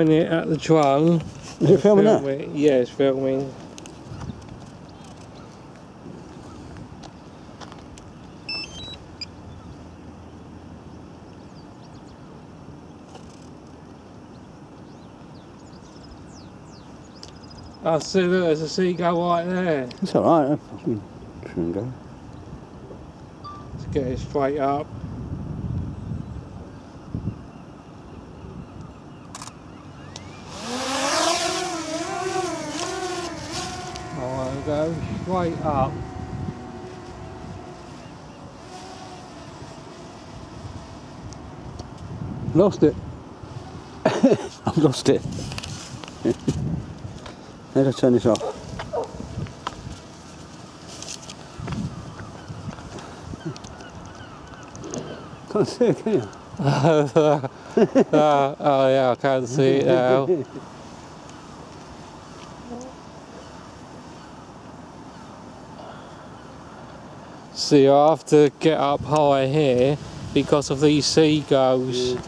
It at the drone. Is it filming that? Yeah, it's filming. I see, look, there's a seagull right there. It's alright, shouldn't go. Let's get it straight up. I want to go straight up. Lost it. I've lost it. How do I turn this off? Can't see it, can you? Oh yeah, I can see it now. See, I have to get up high here because of these seagulls. Yeah.